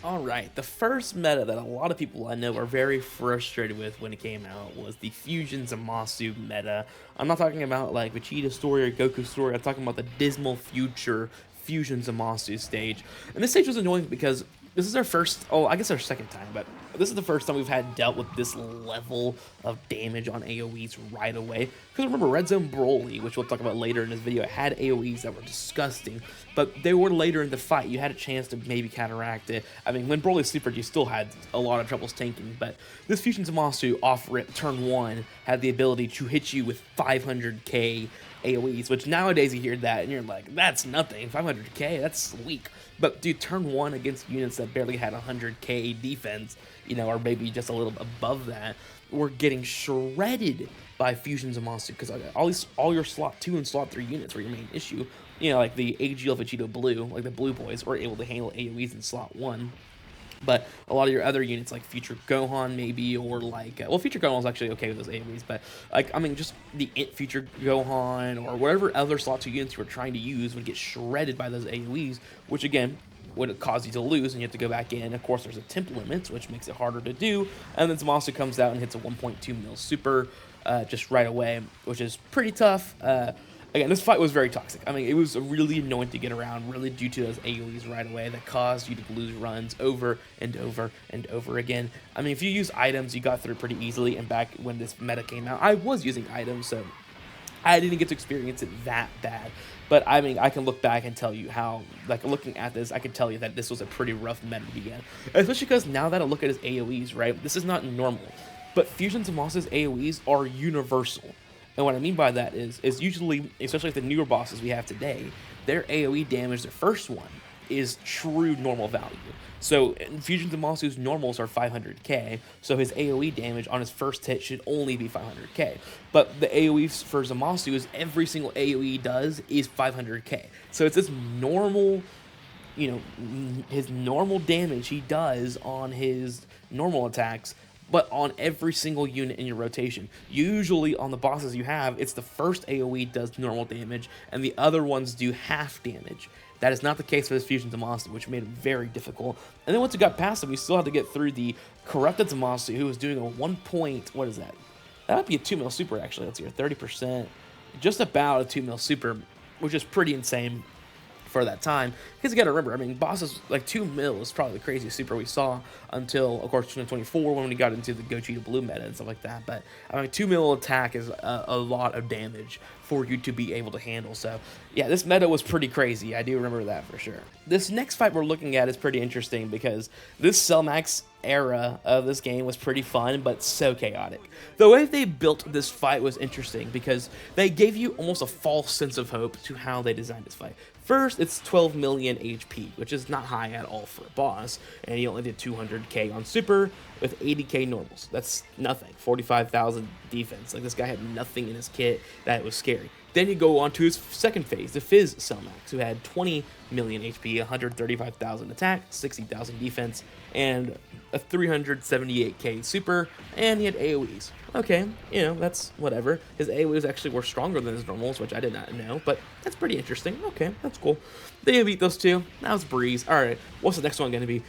Alright, the first meta that a lot of people I know are very frustrated with when it came out was the Fusion Zamasu meta. I'm not talking about like Vegeta's story or Goku's story, I'm talking about the dismal future Fusion Zamasu stage. And this stage was annoying because this is our first, oh, I guess our second time, but this is the first time we've had dealt with this level of damage on AoEs right away. Because remember, Red Zone Broly, which we'll talk about later in this video, had AoEs that were disgusting, but they were later in the fight. You had a chance to maybe counteract it. I mean, when Broly supered, you still had a lot of troubles tanking, but this Fusion Zamasu off rip, turn 1, had the ability to hit you with 500k AoEs, which nowadays you hear that and you're like, that's nothing, 500k, that's weak. But dude, turn 1 against units that barely had 100k defense, you know, or maybe just a little above that, were getting shredded by Fusion Zamasu, because all your slot 2 and slot 3 units were your main issue. You know, like the AGL Vegeta Blue, like the Blue Boys, were able to handle AoEs in slot 1. But a lot of your other units, like Future Gohan, maybe, or like, well, Future Gohan was actually okay with those AoEs, but, like, I mean, just the Future Gohan, or whatever other slot 2 units you were trying to use would get shredded by those AoEs, which, again, would cause you to lose, and you have to go back in. Of course, there's a temp limit, which makes it harder to do, and then Zamasu comes out and hits a 1.2 mil super just right away, which is pretty tough. Again, this fight was very toxic. I mean, it was really annoying to get around, really due to those AoEs right away that caused you to lose runs over and over and over again. I mean, if you use items, you got through pretty easily, and back when this meta came out, I was using items, so I didn't get to experience it that bad. But, I mean, I can look back and tell you how, like, looking at this, I can tell you that this was a pretty rough meta to begin. Especially because now that I look at his AoEs, right, this is not normal. But Fusion Zamasu's AoEs are universal. And what I mean by that is usually, especially with the newer bosses we have today, their AoE damage, their first one, is true normal value. So Fusion Zamasu's normals are 500k, so his AoE damage on his first hit should only be 500k. But the AoE for Zamasu is every single AoE he does is 500k. So it's this normal, you know, his normal damage he does on his normal attacks, but on every single unit in your rotation. Usually on the bosses you have, it's the first AoE does normal damage, and the other ones do half damage. That is not the case for this Fusion Zamasu, which made it very difficult. And then once we got past him, we still had to get through the corrupted Zamasu, who was doing a 1 point, what is that? That might be a 2 mil super, actually. Let's see here, 30%. Just about a 2 mil super, which is pretty insane for that time, because you gotta remember, I mean, bosses like 2 mil is probably the craziest super we saw until, of course, 2024 when we got into the Gogeta Blue meta and stuff like that. But I mean, 2 mil attack is a lot of damage for you to be able to handle. So yeah, this meta was pretty crazy. I do remember that for sure. This next fight we're looking at is pretty interesting because this Cell Max era of this game was pretty fun, but so chaotic. The way they built this fight was interesting because they gave you almost a false sense of hope to how they designed this fight. First, it's 12 million HP, which is not high at all for a boss, and he only did 200k on super with 80k normals. That's nothing. 45,000 defense. Like, this guy had nothing in his kit that was scary. Then you go on to his second phase, the Fizz Cell Max, who had 20 million HP, 135,000 attack, 60,000 defense, and a 378k super, and he had AoEs. Okay, you know, that's whatever. His AoEs actually were stronger than his normals, which I did not know, but that's pretty interesting. Okay, that's cool. They beat those two. That was a breeze. Alright, what's the next one going to be?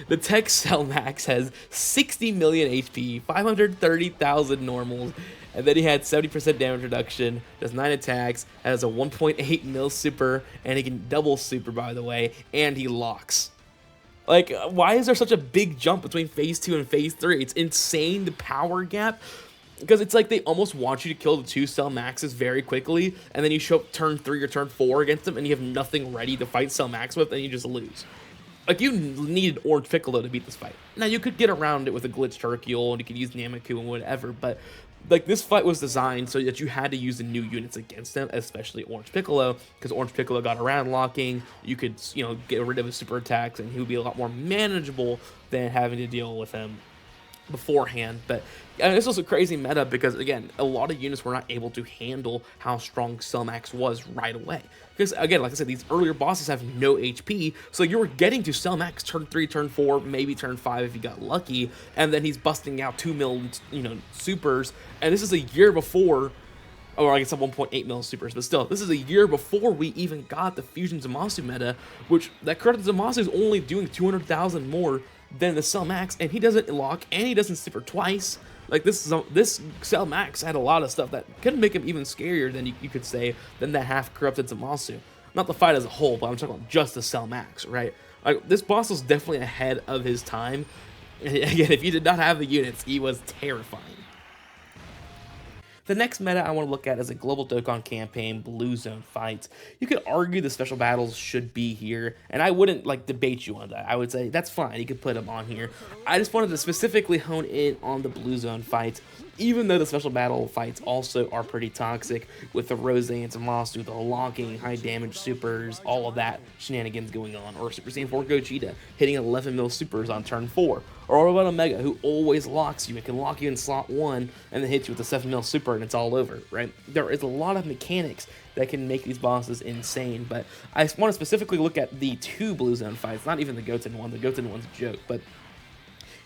The Tech Cell Max has 60 million HP, 530,000 normals, and then he had 70% damage reduction, does 9 attacks, has a 1.8 mil super, and he can double super, by the way, and he locks. Like, why is there such a big jump between phase 2 and phase 3? It's insane, the power gap, because it's like they almost want you to kill the 2 Cell Maxes very quickly, and then you show up turn 3 or turn 4 against them, and you have nothing ready to fight Cell Max with, and you just lose. Like, you needed Orange Piccolo to beat this fight. Now, you could get around it with a glitched Hercule, and you could use Nameku and whatever, but like, this fight was designed so that you had to use the new units against them, especially Orange Piccolo, because Orange Piccolo got around locking. You could, you know, get rid of his super attacks, and he would be a lot more manageable than having to deal with him beforehand. But this was a crazy meta because, again, a lot of units were not able to handle how strong Cell Max was right away. Because, again, like I said, these earlier bosses have no HP, so you were getting to Cell Max turn 3, turn 4, maybe turn 5 if you got lucky, and then he's busting out 2 mil, you know, supers, and this is a year before or I guess a 1.8 mil supers, but still, this is a year before we even got the Fusion Zamasu meta, which that credit Zamasu is only doing 200,000 more than the Cell Max, and he doesn't lock, and he doesn't super twice. Like, this Cell Max had a lot of stuff that could make him even scarier than you could say than that half-corrupted Zamasu. Not the fight as a whole, but I'm talking about just the Cell Max, right? Like, this boss was definitely ahead of his time. And again, if you did not have the units, he was terrifying. The next meta I want to look at is a global Dokkan campaign, Blue Zone fights. You could argue the special battles should be here, and I wouldn't like debate you on that. I would say that's fine, you could put them on here. I just wanted to specifically hone in on the Blue Zone fights, even though the special battle fights also are pretty toxic with the Rose and Zamasu, the locking, high damage supers, all of that shenanigans going on. Or Super Saiyan 4 Gogeta hitting 11 mil supers on turn 4. Or what about Omega, who always locks you? It can lock you in slot 1 and then hit you with a 7 mil super and it's all over, right? There is a lot of mechanics that can make these bosses insane, but I want to specifically look at the 2 Blue Zone fights, not even the Goten one. The Goten one's a joke, but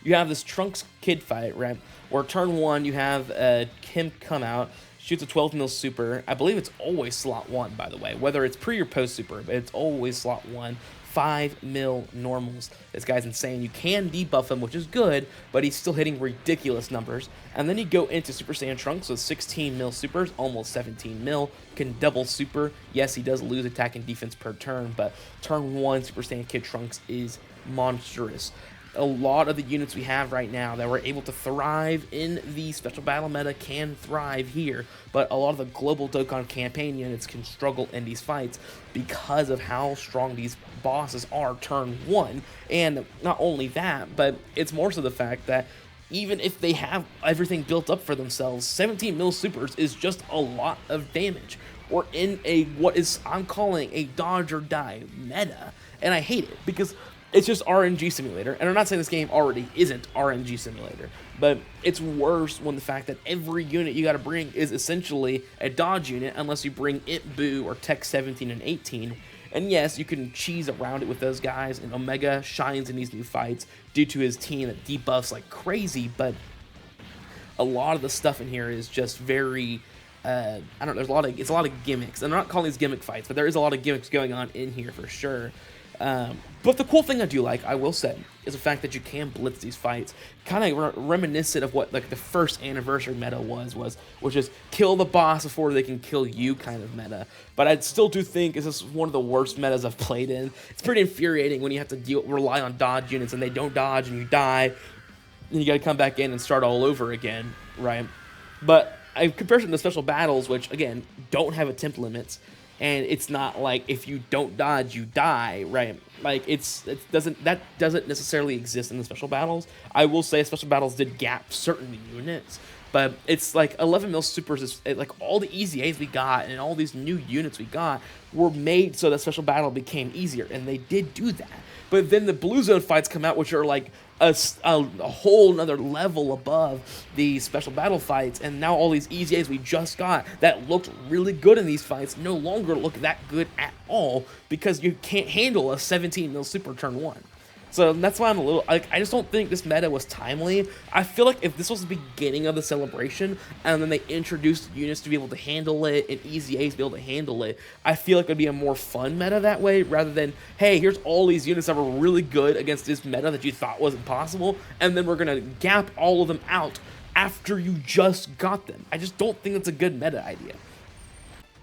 you have this Trunks Kid fight, right? Where turn 1, you have Kim come out, shoots a 12 mil super. I believe it's always slot 1, by the way, whether it's pre or post super, but it's always slot 1. 5 mil normals. This guy's insane. You can debuff him, which is good, but he's still hitting ridiculous numbers. And then you go into Super Saiyan Trunks with 16 mil supers, almost 17 mil, can double super. Yes, he does lose attack and defense per turn, but turn 1 Super Saiyan Kid Trunks is monstrous. A lot of the units we have right now that were able to thrive in the special battle meta can thrive here, but a lot of the global Dokkan campaign units can struggle in these fights because of how strong these bosses are turn 1. And not only that, but it's more so the fact that even if they have everything built up for themselves, 17 mil supers is just a lot of damage. We're in a what is I'm calling a dodge or die meta, and I hate it because it's just RNG simulator, and I'm not saying this game already isn't RNG simulator, but it's worse when the fact that every unit you gotta bring is essentially a dodge unit unless you bring It Boo or Tech 17 and 18. And yes, you can cheese around it with those guys, and Omega shines in these new fights due to his team that debuffs like crazy, but a lot of the stuff in here is just very I don't know, it's a lot of gimmicks. And I'm not calling these gimmick fights, but there is a lot of gimmicks going on in here for sure. But the cool thing I do like, I will say, is the fact that you can blitz these fights, kind of reminiscent of what like the first anniversary meta was, which is kill the boss before they can kill you kind of meta. But I still do think this is one of the worst metas I've played in. It's pretty infuriating when you have to rely on dodge units and they don't dodge and you die, and you got to come back in and start all over again, right? But I compare it to the special battles, which again don't have a temp limits. And it's not like if you don't dodge, you die, right? Like that doesn't necessarily exist in the special battles. I will say special battles did gap certain units, but it's like 11 mil supers is like all the easy A's we got and all these new units we got were made so that special battle became easier, and they did do that. But then the Blue Zone fights come out, which are like a whole nother level above the special battle fights, and now all these easy A's we just got that looked really good in these fights no longer look that good at all because you can't handle a 17 mil super turn 1. So that's why I'm a little, like, I just don't think this meta was timely. I feel like if this was the beginning of the celebration and then they introduced units to be able to handle it and easy A's to be able to handle it, I feel like it would be a more fun meta that way rather than, hey, here's all these units that were really good against this meta that you thought was impossible, and then we're going to gap all of them out after you just got them. I just don't think that's a good meta idea.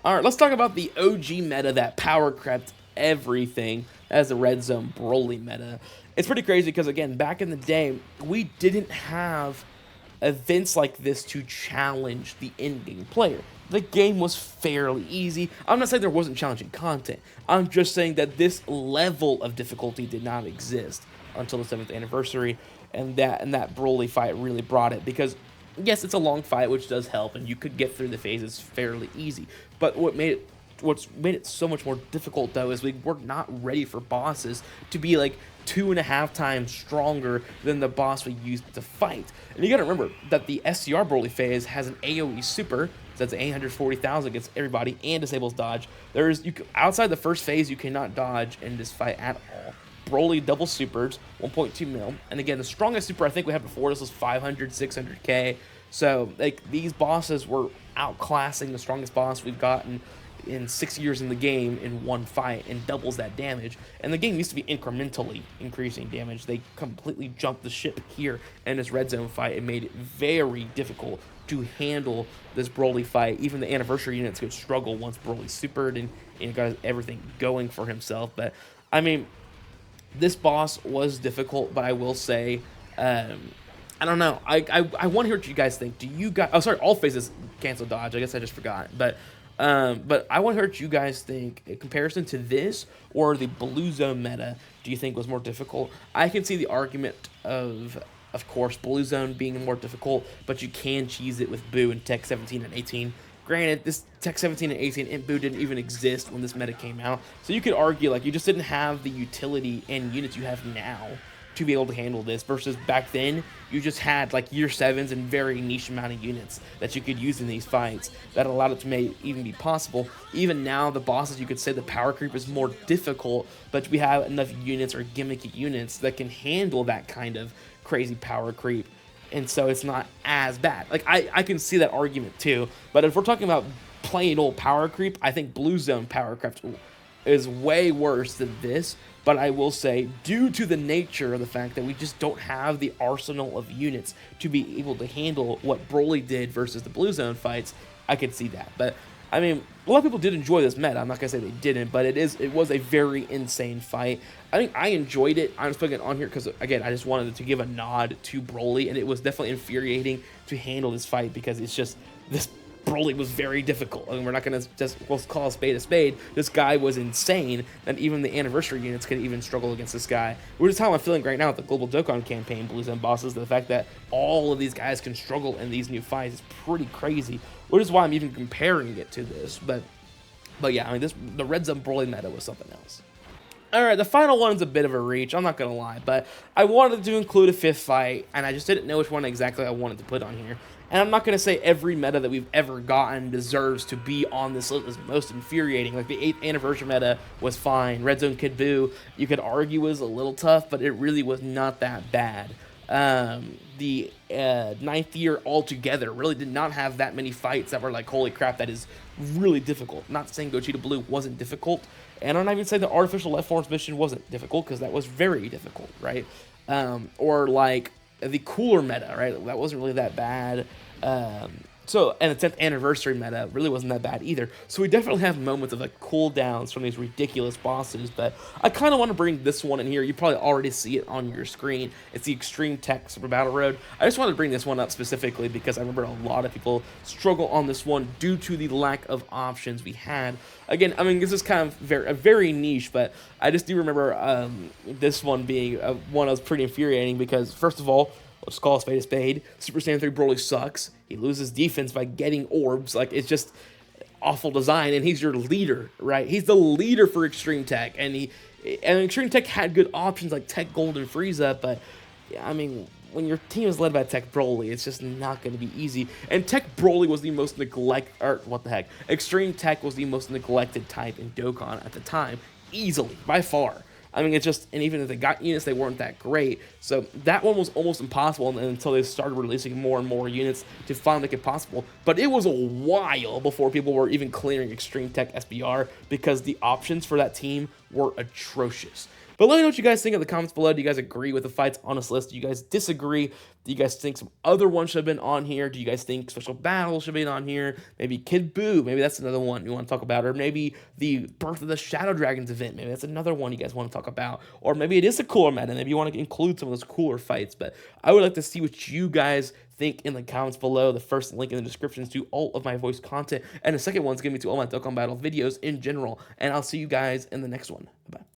Alright, let's talk about the OG meta that power crept everything as the Red Zone Broly meta. It's pretty crazy because, again, back in the day, we didn't have events like this to challenge the in-game player. The game was fairly easy. I'm not saying there wasn't challenging content. I'm just saying that this level of difficulty did not exist until the 7th anniversary, and that Broly fight really brought it because, yes, it's a long fight, which does help, and you could get through the phases fairly easy. But what's made it so much more difficult, though, is we were not ready for bosses to be like 2.5 times stronger than the boss we used to fight. And you gotta remember that the SCR Broly phase has an AoE super, so that's 840,000 against everybody, and disables dodge. Outside the first phase, you cannot dodge in this fight at all. Broly double supers, 1.2 mil, and again, the strongest super I think we had before this was 500, 600k. So like these bosses were outclassing the strongest boss we've gotten in 6 years in the game in one fight and doubles that damage. And the game used to be incrementally increasing damage. They completely jumped the ship here in this red zone fight and made it very difficult to handle this Broly fight. Even the anniversary units could struggle once Broly supered and got everything going for himself. But I mean, this boss was difficult, but I will say, I don't know. I want to hear what you guys think. Do you guys? Oh, sorry. All phases cancel dodge. I guess I just forgot. But I want to hear what you guys think in comparison to this or the Blue Zone meta. Do you think was more difficult? I can see the argument of course, Blue Zone being more difficult, but you can cheese it with Boo and Tech 17 and 18. Granted, this Tech 17 and 18 and Boo didn't even exist when this meta came out, so you could argue like you just didn't have the utility and units you have now to be able to handle this, versus back then you just had like year 7s and very niche amount of units that you could use in these fights that allowed it to may even be possible. Even now the bosses, you could say the power creep is more difficult, but we have enough units or gimmicky units that can handle that kind of crazy power creep, and so it's not as bad. Like I can see that argument too, but if we're talking about plain old power creep, I think Blue Zone power creep is way worse than this. But I will say, due to the nature of the fact that we just don't have the arsenal of units to be able to handle what Broly did versus the Blue Zone fights, I could see that. But I mean, a lot of people did enjoy this meta. I'm not gonna say they didn't, but it was a very insane fight. I think I enjoyed it. I'm just putting it on here because, again, I just wanted to give a nod to Broly, and it was definitely infuriating to handle this fight because it's just this Broly was very difficult. I mean, we're not going to just call a spade a spade. This guy was insane, and even the anniversary units could even struggle against this guy. Which is how I'm feeling right now with the Global Dokkan campaign, Blue Zone bosses. The fact that all of these guys can struggle in these new fights is pretty crazy, which is why I'm even comparing it to this. But yeah, I mean, the Red Zone Broly meta was something else. Alright, the final one's a bit of a reach, I'm not going to lie, but I wanted to include a 5th fight, and I just didn't know which one exactly I wanted to put on here. And I'm not going to say every meta that we've ever gotten deserves to be on this list as most infuriating. Like, the 8th anniversary meta was fine. Red Zone Kid Buu, you could argue was a little tough, but it really was not that bad. The 9th year altogether really did not have that many fights that were like, holy crap, that is really difficult. Not saying Gogeta Blue wasn't difficult, and I'm not even saying the Artificial Life Forms mission wasn't difficult, because that was very difficult, right? Or like the cooler meta, right? That wasn't really that bad. And the 10th anniversary meta really wasn't that bad either. So we definitely have moments of like cooldowns from these ridiculous bosses, but I kind of want to bring this one in here. You probably already see it on your screen. It's the Extreme Tech Super Battle Road. I just wanted to bring this one up specifically because I remember a lot of people struggle on this one due to the lack of options we had. Again, I mean, this is kind of very niche, but I just do remember this one being one that was pretty infuriating because, first of all, let's call a spade a spade. Super Saiyan 3 Broly sucks. He loses defense by getting orbs. Like, it's just awful design, and he's your leader, right? He's the leader for Extreme Tech, and Extreme Tech had good options like Tech Gold and Frieza, but, I mean, when your team is led by Tech Broly, it's just not going to be easy. And Tech Broly was the most Extreme Tech was the most neglected type in Dokkan at the time, easily, by far. I mean, it's just, and even if they got units, they weren't that great. So that one was almost impossible until they started releasing more and more units to finally make it possible. But it was a while before people were even clearing Extreme Tech SBR because the options for that team were atrocious. But let me know what you guys think in the comments below. Do you guys agree with the fights on this list? Do you guys disagree? Do you guys think some other ones should have been on here? Do you guys think Special Battle should have been on here? Maybe Kid Buu, maybe that's another one you want to talk about. Or maybe the Birth of the Shadow Dragons event, maybe that's another one you guys want to talk about. Or maybe it is a cooler meta, maybe you want to include some of those cooler fights. But I would like to see what you guys think in the comments below. The first link in the description is to all of my voice content, and the second one's going to be to all my Dokkan Battle videos in general. And I'll see you guys in the next one. Bye.